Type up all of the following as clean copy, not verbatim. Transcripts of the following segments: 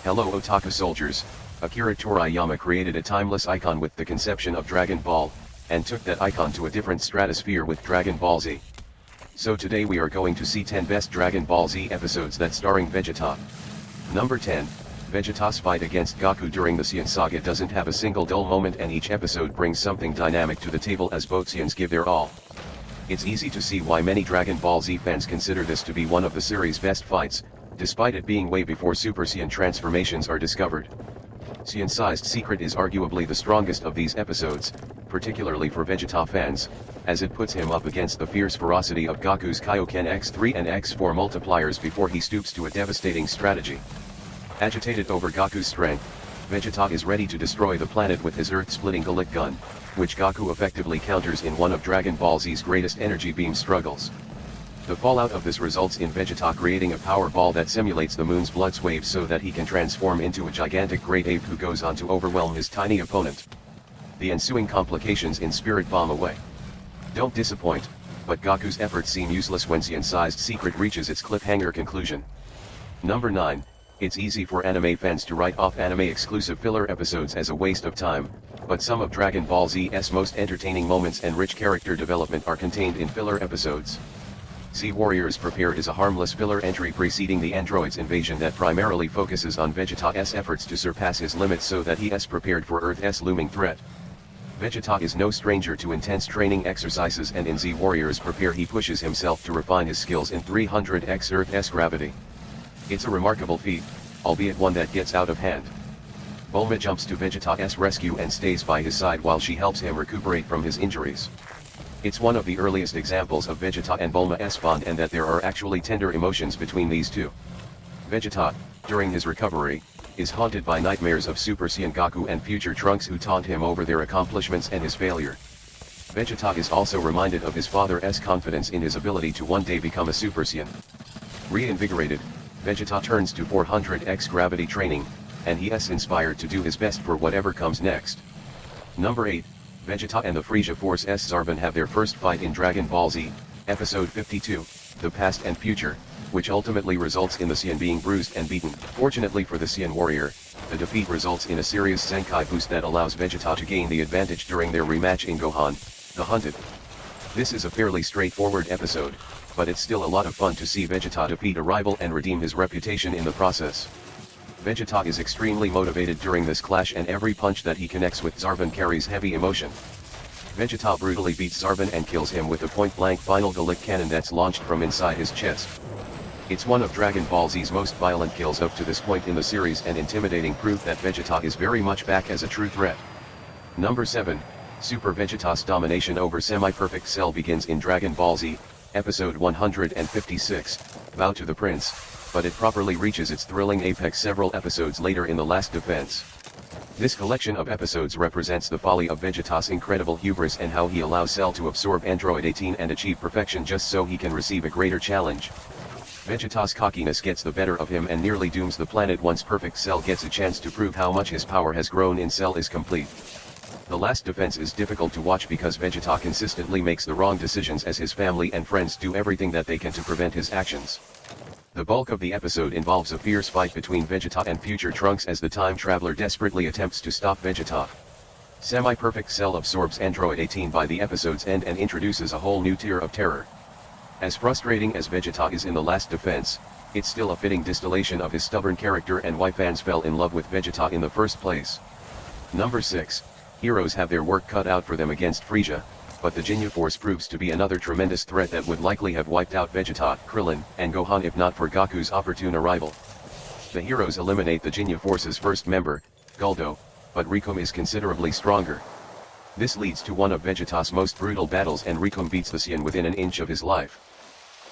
Hello Otaku soldiers, Akira Toriyama created a timeless icon with the conception of Dragon Ball, and took that icon to a different stratosphere with Dragon Ball Z. So today we are going to see 10 best Dragon Ball Z episodes that starring Vegeta. Number 10, Vegeta's fight against Goku during the Saiyan saga doesn't have a single dull moment, and each episode brings something dynamic to the table as both Saiyans give their all. It's easy to see why many Dragon Ball Z fans consider this to be one of the series' best fights, despite it being way before Super Saiyan transformations are discovered. Saiyan-sized secret is arguably the strongest of these episodes, particularly for Vegeta fans, as it puts him up against the fierce ferocity of Goku's Kaioken X3 and X4 multipliers before he stoops to a devastating strategy. Agitated over Goku's strength, Vegeta is ready to destroy the planet with his earth-splitting Galick Gun, which Goku effectively counters in one of Dragon Ball Z's greatest energy beam struggles. The fallout of this results in Vegeta creating a power ball that simulates the moon's blood waves so that he can transform into a gigantic great ape who goes on to overwhelm his tiny opponent. The ensuing complications in Spirit Bomb away. Don't disappoint, but Goku's efforts seem useless when Saiyan-sized secret reaches its cliffhanger conclusion. Number 9, it's easy for anime fans to write off anime-exclusive filler episodes as a waste of time, but some of Dragon Ball Z's most entertaining moments and rich character development are contained in filler episodes. Z Warriors Prepare is a harmless filler entry preceding the android's invasion that primarily focuses on Vegeta's efforts to surpass his limits so that he is prepared for Earth's looming threat. Vegeta is no stranger to intense training exercises, and in Z Warriors Prepare he pushes himself to refine his skills in 300x Earth's gravity. It's a remarkable feat, albeit one that gets out of hand. Bulma jumps to Vegeta's rescue and stays by his side while she helps him recuperate from his injuries. It's one of the earliest examples of Vegeta and Bulma's bond, and that there are actually tender emotions between these two. Vegeta, during his recovery, is haunted by nightmares of Super Saiyan Goku and future Trunks who taunt him over their accomplishments and his failure. Vegeta is also reminded of his father's confidence in his ability to one day become a Super Saiyan. Reinvigorated, Vegeta turns to 400x gravity training, and he is inspired to do his best for whatever comes next. Number 8, Vegeta and the Frieza Force's Zarbon have their first fight in Dragon Ball Z, Episode 52, The Past and Future, which ultimately results in the Saiyan being bruised and beaten. Fortunately for the Saiyan warrior, the defeat results in a serious Zenkai boost that allows Vegeta to gain the advantage during their rematch in Gohan, the Hunted. This is a fairly straightforward episode, but it's still a lot of fun to see Vegeta defeat a rival and redeem his reputation in the process. Vegeta is extremely motivated during this clash, and every punch that he connects with Zarbon carries heavy emotion. Vegeta brutally beats Zarbon and kills him with a point-blank final Galick cannon that's launched from inside his chest. It's one of Dragon Ball Z's most violent kills up to this point in the series, and intimidating proof that Vegeta is very much back as a true threat. Number 7, Super Vegeta's domination over Semi-Perfect Cell begins in Dragon Ball Z, Episode 156, Vow to the Prince, but it properly reaches its thrilling apex several episodes later in The Last Defense. This collection of episodes represents the folly of Vegeta's incredible hubris and how he allows Cell to absorb Android 18 and achieve perfection just so he can receive a greater challenge. Vegeta's cockiness gets the better of him and nearly dooms the planet once Perfect Cell gets a chance to prove how much his power has grown in Cell is complete. The Last Defense is difficult to watch because Vegeta consistently makes the wrong decisions as his family and friends do everything that they can to prevent his actions. The bulk of the episode involves a fierce fight between Vegeta and future Trunks as the time traveler desperately attempts to stop Vegeta. Semi-Perfect Cell absorbs Android 18 by the episode's end and introduces a whole new tier of terror. As frustrating as Vegeta is in The Last Defense, it's still a fitting distillation of his stubborn character and why fans fell in love with Vegeta in the first place. Number 6, heroes have their work cut out for them against Frieza, but the Ginyu Force proves to be another tremendous threat that would likely have wiped out Vegeta, Krillin, and Gohan if not for Goku's opportune arrival. The heroes eliminate the Ginyu Force's first member, Guldo, but Rikum is considerably stronger. This leads to one of Vegeta's most brutal battles, and Rikum beats the Saiyan within an inch of his life.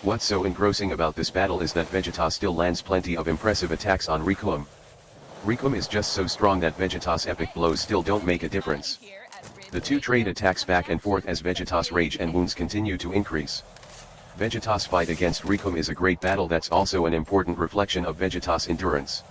What's so engrossing about this battle is that Vegeta still lands plenty of impressive attacks on Rikum. Rikum is just so strong that Vegeta's epic blows still don't make a difference. The two trade attacks back and forth as Vegeta's rage and wounds continue to increase. Vegeta's fight against Rikum is a great battle that's also an important reflection of Vegeta's endurance.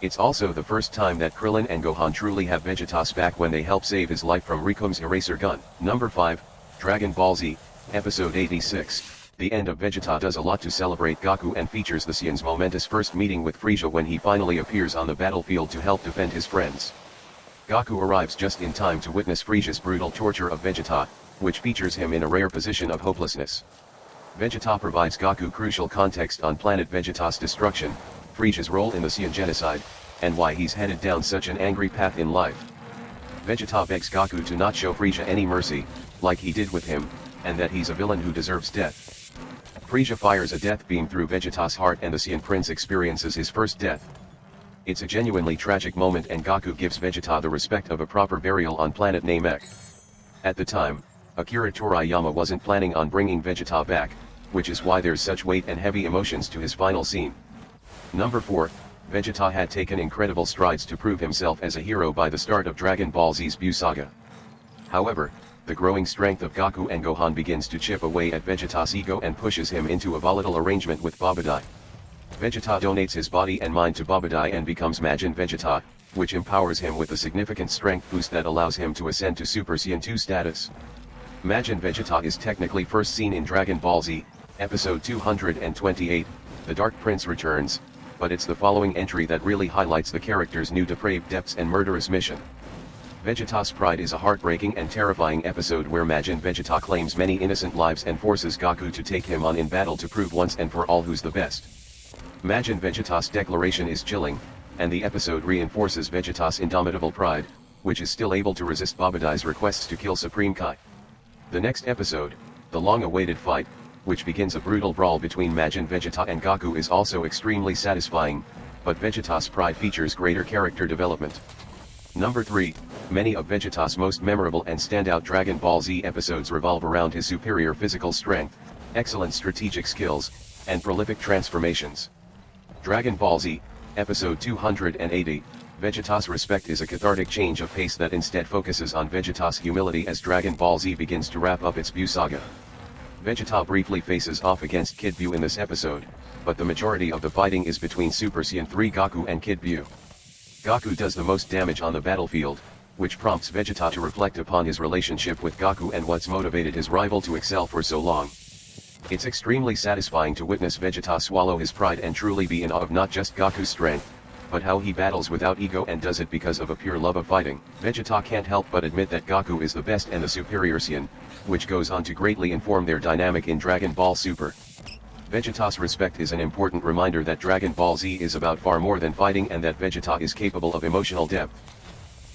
It's also the first time that Krillin and Gohan truly have Vegeta's back when they help save his life from Rikum's eraser gun. Number 5, Dragon Ball Z, Episode 86, The end of Vegeta does a lot to celebrate Goku and features the Saiyan's momentous first meeting with Frieza when he finally appears on the battlefield to help defend his friends. Goku arrives just in time to witness Frieza's brutal torture of Vegeta, which features him in a rare position of hopelessness. Vegeta provides Goku crucial context on planet Vegeta's destruction, Frieza's role in the Saiyan genocide, and why he's headed down such an angry path in life. Vegeta begs Goku to not show Frieza any mercy, like he did with him, and that he's a villain who deserves death. Frieza fires a death beam through Vegeta's heart and the Saiyan Prince experiences his first death. It's a genuinely tragic moment and Goku gives Vegeta the respect of a proper burial on planet Namek. At the time, Akira Toriyama wasn't planning on bringing Vegeta back, which is why there's such weight and heavy emotions to his final scene. Number 4, Vegeta had taken incredible strides to prove himself as a hero by the start of Dragon Ball Z's Buu saga. However, the growing strength of Goku and Gohan begins to chip away at Vegeta's ego and pushes him into a volatile arrangement with Babadai. Vegeta donates his body and mind to Babadai and becomes Majin Vegeta, which empowers him with a significant strength boost that allows him to ascend to Super Saiyan 2 status. Majin Vegeta is technically first seen in Dragon Ball Z, episode 228, The Dark Prince Returns, but it's the following entry that really highlights the character's new depraved depths and murderous mission. Vegeta's Pride is a heartbreaking and terrifying episode where Majin Vegeta claims many innocent lives and forces Goku to take him on in battle to prove once and for all who's the best. Majin Vegeta's declaration is chilling, and the episode reinforces Vegeta's indomitable pride, which is still able to resist Babadai's requests to kill Supreme Kai. The next episode, the long-awaited fight, which begins a brutal brawl between Majin Vegeta and Goku is also extremely satisfying, but Vegeta's Pride features greater character development. Number 3, many of Vegeta's most memorable and standout Dragon Ball Z episodes revolve around his superior physical strength, excellent strategic skills, and prolific transformations. Dragon Ball Z, episode 280, Vegeta's Respect is a cathartic change of pace that instead focuses on Vegeta's humility as Dragon Ball Z begins to wrap up its Buu saga. Vegeta briefly faces off against Kid Buu in this episode, but the majority of the fighting is between Super Saiyan 3 Goku and Kid Buu. Goku does the most damage on the battlefield, which prompts Vegeta to reflect upon his relationship with Goku and what's motivated his rival to excel for so long. It's extremely satisfying to witness Vegeta swallow his pride and truly be in awe of not just Goku's strength, but how he battles without ego and does it because of a pure love of fighting. Vegeta can't help but admit that Goku is the best and the superior Saiyan, which goes on to greatly inform their dynamic in Dragon Ball Super. Vegeta's Respect is an important reminder that Dragon Ball Z is about far more than fighting and that Vegeta is capable of emotional depth.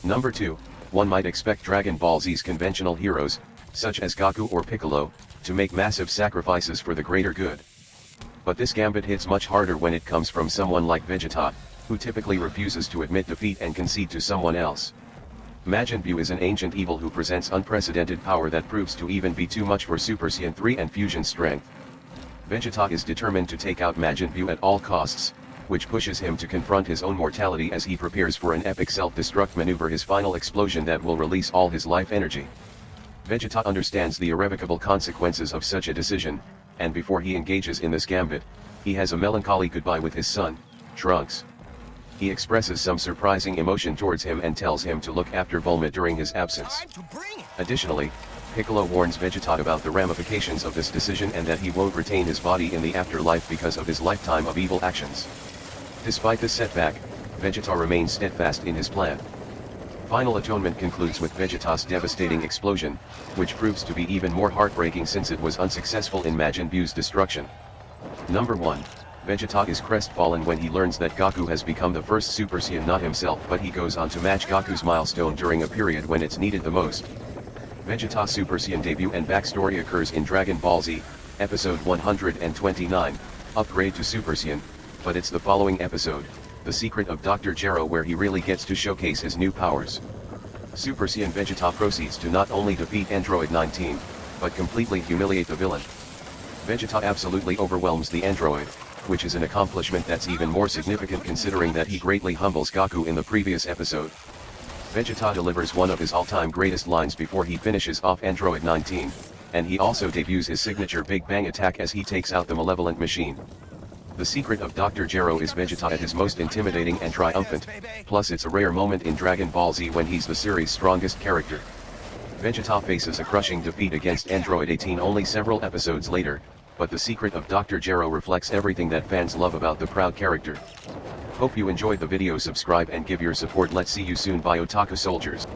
Number 2, one might expect Dragon Ball Z's conventional heroes, such as Goku or Piccolo, to make massive sacrifices for the greater good. But this gambit hits much harder when it comes from someone like Vegeta, who typically refuses to admit defeat and concede to someone else. Majin Buu is an ancient evil who presents unprecedented power that proves to even be too much for Super Saiyan 3 and fusion strength. Vegeta is determined to take out Majin Buu at all costs, which pushes him to confront his own mortality as he prepares for an epic self-destruct maneuver, his final explosion that will release all his life energy. Vegeta understands the irrevocable consequences of such a decision, and before he engages in this gambit, he has a melancholy goodbye with his son, Trunks. He expresses some surprising emotion towards him and tells him to look after Bulma during his absence. Additionally, Piccolo warns Vegeta about the ramifications of this decision and that he won't retain his body in the afterlife because of his lifetime of evil actions. Despite this setback, Vegeta remains steadfast in his plan. Final Atonement concludes with Vegeta's devastating explosion, which proves to be even more heartbreaking since it was unsuccessful in Majin Buu's destruction. Number 1. Vegeta is crestfallen when he learns that Goku has become the first Super Saiyan, not himself, but he goes on to match Goku's milestone during a period when it's needed the most. Vegeta's Super Saiyan debut and backstory occurs in Dragon Ball Z, episode 129, Upgrade to Super Saiyan, but it's the following episode, The Secret of Dr. Gero, where he really gets to showcase his new powers. Super Saiyan Vegeta proceeds to not only defeat Android 19, but completely humiliate the villain. Vegeta absolutely overwhelms the android, which is an accomplishment that's even more significant considering that he greatly humbles Goku in the previous episode. Vegeta delivers one of his all-time greatest lines before he finishes off Android 19, and he also debuts his signature Big Bang attack as he takes out the malevolent machine. The secret of Dr. Gero is Vegeta at his most intimidating and triumphant, plus it's a rare moment in Dragon Ball Z when he's the series' strongest character. Vegeta faces a crushing defeat against Android 18 only several episodes later, but the secret of Dr. Gero reflects everything that fans love about the proud character. Hope you enjoyed the video. Subscribe and give your support. Let's see you soon. Bye Otaku soldiers.